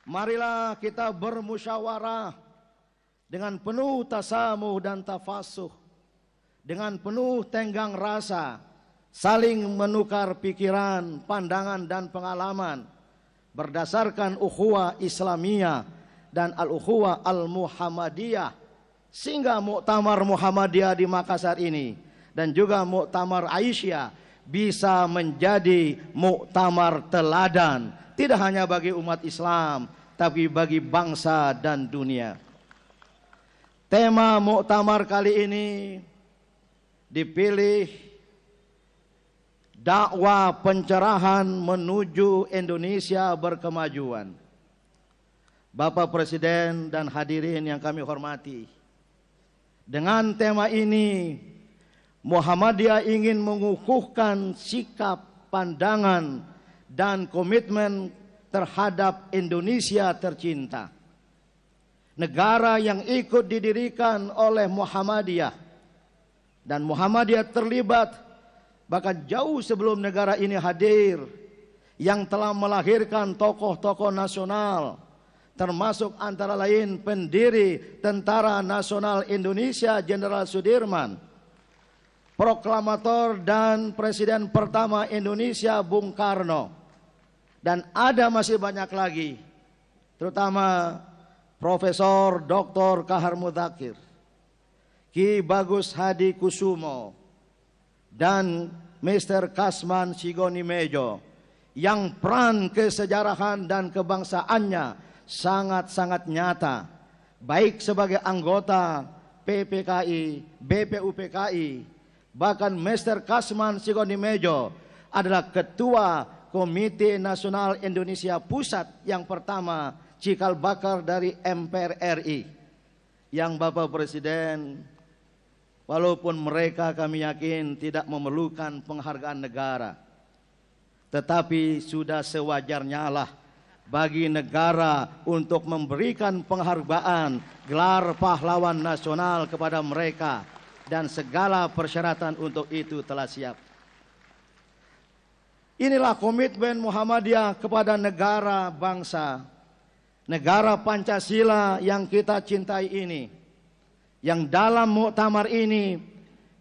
Marilah kita bermusyawarah dengan penuh tasamuh dan tafasuh, dengan penuh tenggang rasa, saling menukar pikiran, pandangan dan pengalaman berdasarkan ukhuwah Islamiyah dan al-ukhuwah al-Muhammadiyah, sehingga Muktamar Muhammadiyah di Makassar ini dan juga Muktamar Aisyah bisa menjadi muktamar teladan, tidak hanya bagi umat Islam tapi bagi bangsa dan dunia. Tema muktamar kali ini dipilih dakwah pencerahan menuju Indonesia berkemajuan. Bapak Presiden dan hadirin yang kami hormati, dengan tema ini Muhammadiyah ingin mengukuhkan sikap, pandangan dan komitmen terhadap Indonesia tercinta, negara yang ikut didirikan oleh Muhammadiyah, dan Muhammadiyah terlibat bahkan jauh sebelum negara ini hadir, yang telah melahirkan tokoh-tokoh nasional, termasuk antara lain pendiri Tentara Nasional Indonesia Jenderal Sudirman, proklamator dan presiden pertama Indonesia Bung Karno, dan ada masih banyak lagi, terutama Profesor Dr. Kahar Mudzakkir, Ki Bagus Hadi Kusumo, dan Mr. Kasman Sigonimejo, yang peran kesejarahan dan kebangsaannya sangat-sangat nyata, baik sebagai anggota PPKI, BPUPKI, bahkan Mr. Kasman Sigonimejo adalah ketua Komite Nasional Indonesia Pusat yang pertama cikal bakal dari MPR RI, yang Bapak Presiden, walaupun mereka kami yakin tidak memerlukan penghargaan negara, tetapi sudah sewajarnya lah bagi negara untuk memberikan penghargaan gelar pahlawan nasional kepada mereka, dan segala persyaratan untuk itu telah siap. Inilah komitmen Muhammadiyah kepada negara bangsa, negara Pancasila yang kita cintai ini, yang dalam muktamar ini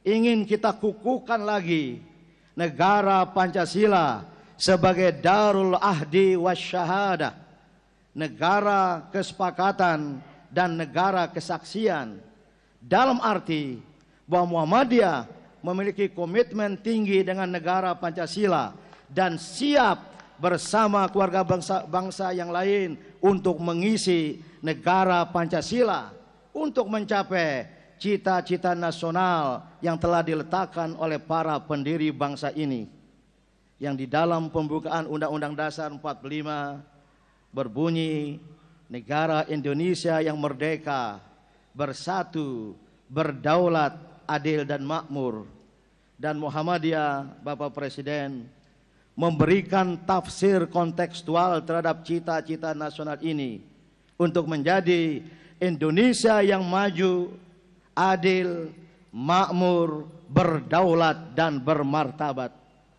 ingin kita kukuhkan lagi negara Pancasila sebagai Darul Ahdi Wasyahadah, negara kesepakatan dan negara kesaksian, dalam arti bahwa Muhammadiyah memiliki komitmen tinggi dengan negara Pancasila dan siap bersama keluarga bangsa yang lain untuk mengisi negara Pancasila untuk mencapai cita-cita nasional yang telah diletakkan oleh para pendiri bangsa ini, yang di dalam pembukaan Undang-Undang Dasar 45 berbunyi, negara Indonesia yang merdeka, bersatu, berdaulat, adil dan makmur. Dan Muhammadiyah, Bapak Presiden, memberikan tafsir kontekstual terhadap cita-cita nasional ini untuk menjadi Indonesia yang maju, adil, makmur, berdaulat dan bermartabat.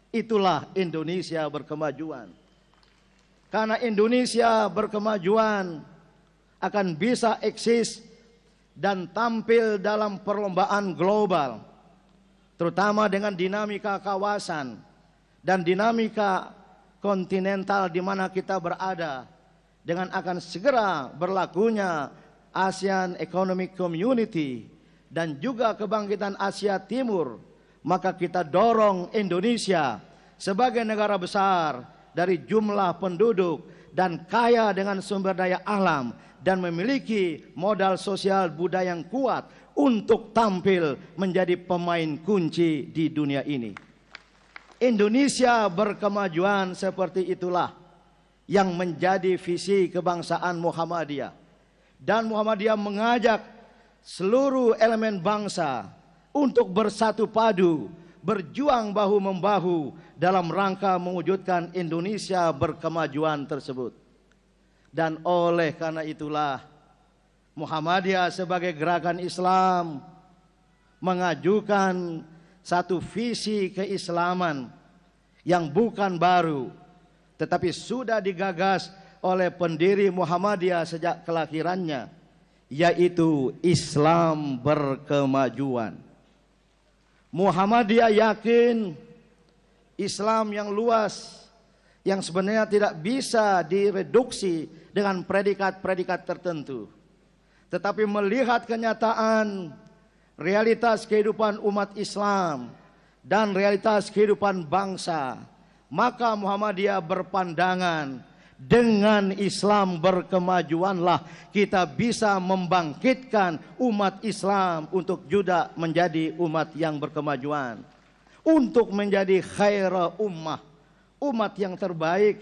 Itulah Indonesia berkemajuan. Karena Indonesia berkemajuan akan bisa eksis dan tampil dalam perlombaan global, terutama dengan dinamika kawasan dan dinamika kontinental di mana kita berada, dengan akan segera berlakunya ASEAN Economic Community dan juga kebangkitan Asia Timur, maka kita dorong Indonesia sebagai negara besar dari jumlah penduduk dan kaya dengan sumber daya alam dan memiliki modal sosial budaya yang kuat untuk tampil menjadi pemain kunci di dunia ini. Indonesia berkemajuan seperti itulah yang menjadi visi kebangsaan Muhammadiyah, dan Muhammadiyah mengajak seluruh elemen bangsa untuk bersatu padu, berjuang bahu-membahu dalam rangka mewujudkan Indonesia berkemajuan tersebut. Dan oleh karena itulah Muhammadiyah sebagai gerakan Islam mengajukan satu visi keislaman yang bukan baru, tetapi sudah digagas oleh pendiri Muhammadiyah sejak kelahirannya, yaitu Islam berkemajuan. Muhammadiyah yakin Islam yang luas, yang sebenarnya tidak bisa direduksi dengan predikat-predikat tertentu, tetapi melihat kenyataan realitas kehidupan umat Islam dan realitas kehidupan bangsa, maka Muhammadiyah berpandangan dengan Islam berkemajuanlah kita bisa membangkitkan umat Islam untuk juga menjadi umat yang berkemajuan, untuk menjadi khaira ummah, umat yang terbaik,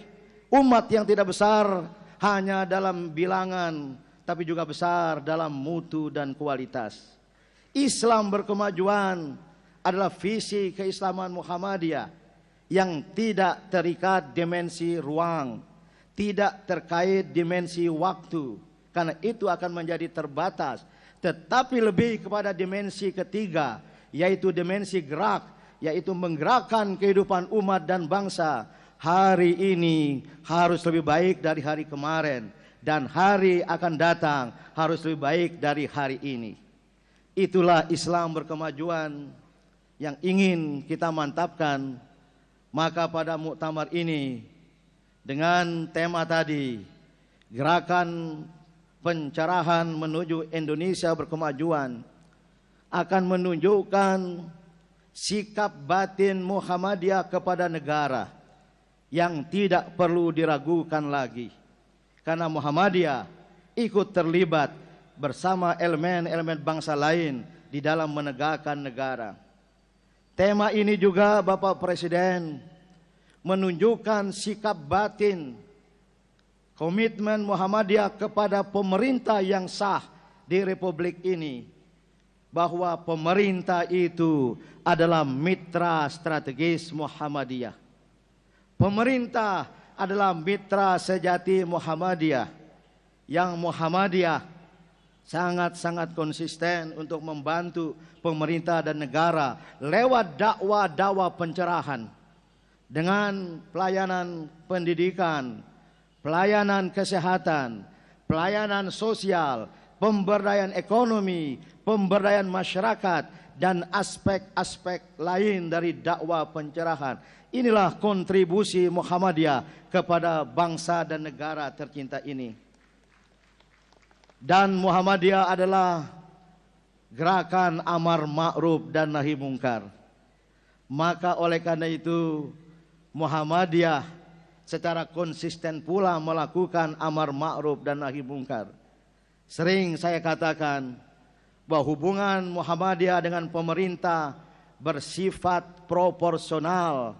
umat yang tidak besar hanya dalam bilangan, tapi juga besar dalam mutu dan kualitas. Islam berkemajuan adalah visi keislaman Muhammadiyah yang tidak terikat dimensi ruang, tidak terkait dimensi waktu, karena itu akan menjadi terbatas, tetapi lebih kepada dimensi ketiga, yaitu dimensi gerak, yaitu menggerakkan kehidupan umat dan bangsa. Hari ini harus lebih baik dari hari kemarin, dan hari akan datang harus lebih baik dari hari ini. Itulah Islam berkemajuan yang ingin kita mantapkan. Maka pada muktamar ini dengan tema tadi, gerakan pencerahan menuju Indonesia berkemajuan, akan menunjukkan sikap batin Muhammadiyah kepada negara yang tidak perlu diragukan lagi, karena Muhammadiyah ikut terlibat bersama elemen-elemen bangsa lain di dalam menegakkan negara. Tema ini juga Bapak Presiden menunjukkan sikap batin komitmen Muhammadiyah kepada pemerintah yang sah di Republik ini, bahwa pemerintah itu adalah mitra strategis Muhammadiyah. Pemerintah adalah mitra sejati Muhammadiyah, yang Muhammadiyah sangat-sangat konsisten untuk membantu pemerintah dan negara lewat dakwah-dakwah pencerahan, dengan pelayanan pendidikan, pelayanan kesehatan, pelayanan sosial, pemberdayaan ekonomi, pemberdayaan masyarakat, dan aspek-aspek lain dari dakwah pencerahan. Inilah kontribusi Muhammadiyah kepada bangsa dan negara tercinta ini. Dan Muhammadiyah adalah gerakan amar ma'ruf dan nahi mungkar. Maka oleh karena itu Muhammadiyah secara konsisten pula melakukan amar ma'ruf dan nahi mungkar. Sering saya katakan bahwa hubungan Muhammadiyah dengan pemerintah bersifat proporsional,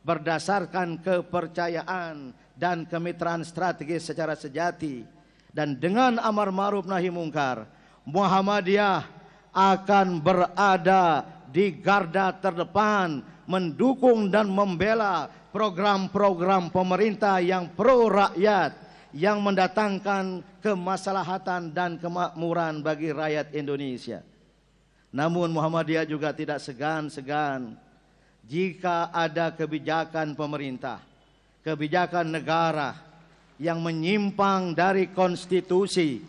berdasarkan kepercayaan dan kemitraan strategis secara sejati. Dan dengan amar ma'ruf nahi mungkar, Muhammadiyah akan berada di garda terdepan, mendukung dan membela program-program pemerintah yang pro rakyat, yang mendatangkan kemaslahatan dan kemakmuran bagi rakyat Indonesia. Namun Muhammadiyah juga tidak segan-segan jika ada kebijakan pemerintah, kebijakan negara yang menyimpang dari konstitusi,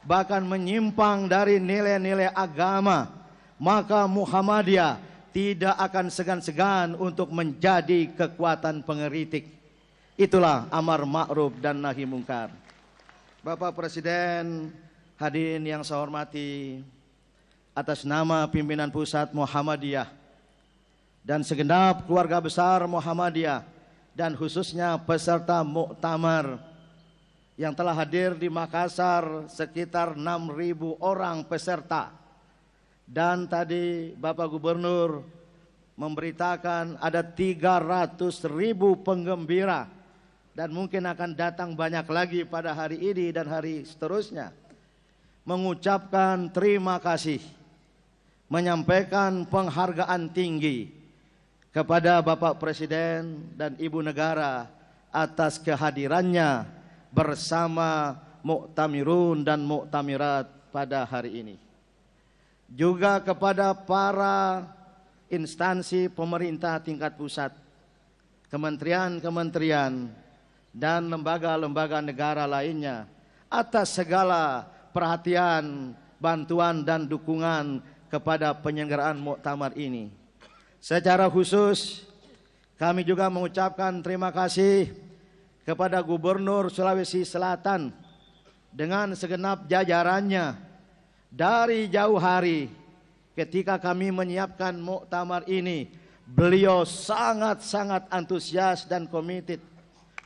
bahkan menyimpang dari nilai-nilai agama, maka Muhammadiyah tidak akan segan-segan untuk menjadi kekuatan pengeritik. Itulah amar ma'ruf dan nahi mungkar. Bapak Presiden, hadirin yang saya hormati, atas nama pimpinan pusat Muhammadiyah dan segenap keluarga besar Muhammadiyah, dan khususnya peserta muktamar yang telah hadir di Makassar, sekitar 6.000 orang peserta. Dan tadi Bapak Gubernur memberitakan ada 300.000 penggembira, dan mungkin akan datang banyak lagi pada hari ini dan hari seterusnya. Mengucapkan terima kasih, menyampaikan penghargaan tinggi kepada Bapak Presiden dan Ibu Negara atas kehadirannya bersama muktamirun dan muktamirat pada hari ini. Juga kepada para instansi pemerintah tingkat pusat, kementerian-kementerian, dan lembaga-lembaga negara lainnya atas segala perhatian, bantuan dan dukungan kepada penyelenggaraan muktamar ini. Secara khusus kami juga mengucapkan terima kasih kepada Gubernur Sulawesi Selatan dengan segenap jajarannya dari jauh hari ketika kami menyiapkan muktamar ini. Beliau sangat-sangat antusias dan komited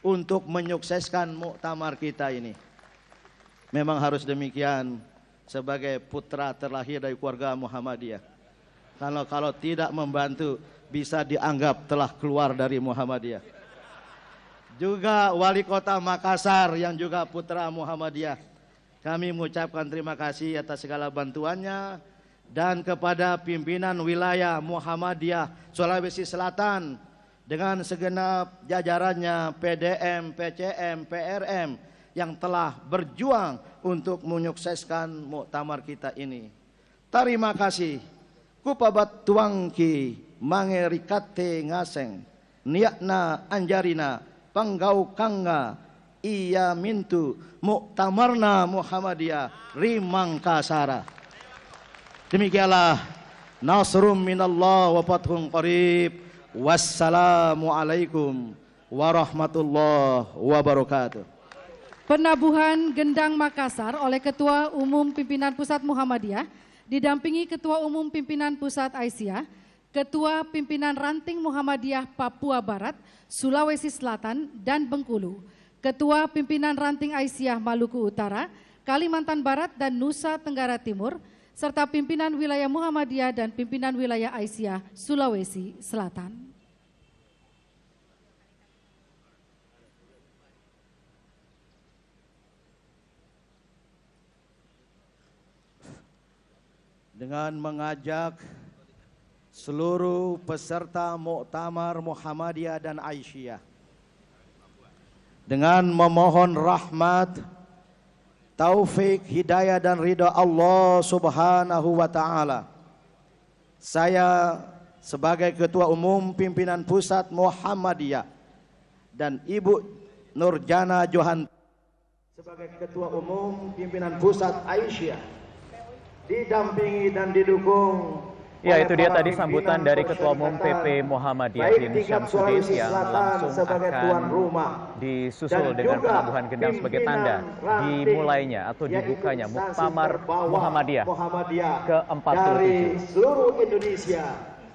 untuk menyukseskan muktamar kita ini. Memang harus demikian sebagai putra terlahir dari keluarga Muhammadiyah. Kalau tidak membantu bisa dianggap telah keluar dari Muhammadiyah. Juga Wali Kota Makassar yang juga putra Muhammadiyah. Kami mengucapkan terima kasih atas segala bantuannya. Dan kepada pimpinan wilayah Muhammadiyah Sulawesi Selatan dengan segenap jajarannya PDM, PCM, PRM yang telah berjuang untuk menyukseskan muktamar kita ini. Terima kasih. Kupabat tuangki mangerikate ngaseng niatna anjarina panggau kangga iya mintu muktamarna Muhammadiyah Rimangkasara. Demikianlah nasrum minallah wa fathun qarib. Wassalamualaikum warahmatullahi wabarakatuh. Penabuhan Gendang Makassar oleh Ketua Umum Pimpinan Pusat Muhammadiyah didampingi Ketua Umum Pimpinan Pusat Aisyah, Ketua Pimpinan Ranting Muhammadiyah Papua Barat, Sulawesi Selatan dan Bengkulu, Ketua Pimpinan Ranting Aisyah Maluku Utara, Kalimantan Barat dan Nusa Tenggara Timur, serta pimpinan wilayah Muhammadiyah dan pimpinan wilayah Aisyah Sulawesi Selatan. Dengan mengajak seluruh peserta muktamar Muhammadiyah dan Aisyah dengan memohon rahmat, taufik, hidayah dan ridha Allah Subhanahu wa taala. Saya sebagai Ketua Umum Pimpinan Pusat Muhammadiyah dan Ibu Nurjana Johan sebagai Ketua Umum Pimpinan Pusat Aisyah didampingi dan didukung. Ya, itu dia tadi sambutan dari Ketua Umum PP Muhammadiyah Din Syamsuddin yang langsung akan disusul dengan penabuhan gendang sebagai tanda dimulainya atau dibukanya Muktamar Muhammadiyah ke-47 dari seluruh Indonesia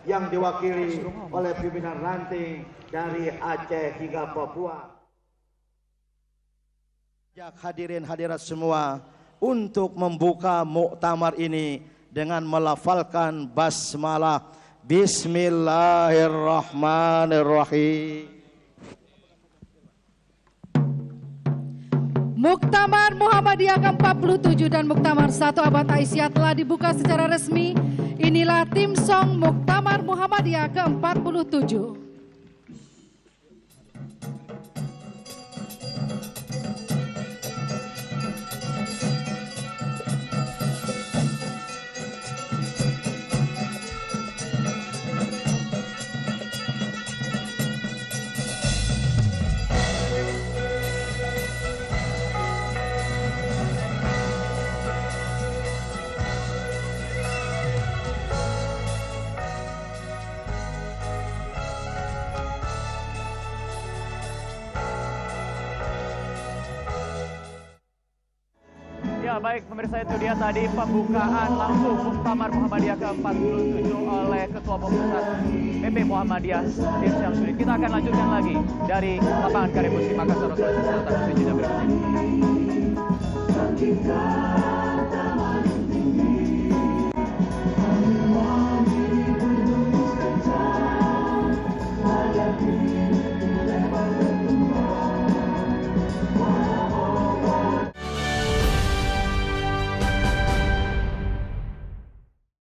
yang diwakili oleh pimpinan ranting dari Aceh hingga Papua. Hadirin hadirat semua untuk membuka muktamar ini dengan melafalkan basmalah. Bismillahirrahmanirrahim. Muktamar Muhammadiyah ke-47 dan Muktamar 1 Abad Aisyah telah dibuka secara resmi. Inilah tim song Muktamar Muhammadiyah ke-47. Ya, baik pemirsa, itu dia tadi pembukaan langsung Muktamar Muhammadiyah ke-47 oleh Ketua Umum Pusat PP Muhammadiyah Din Syamsuddin. Kita akan lanjutkan lagi dari lapangan Karim Muslim Makassar, Sulawesi Selatan. Usai jeda berikut ini.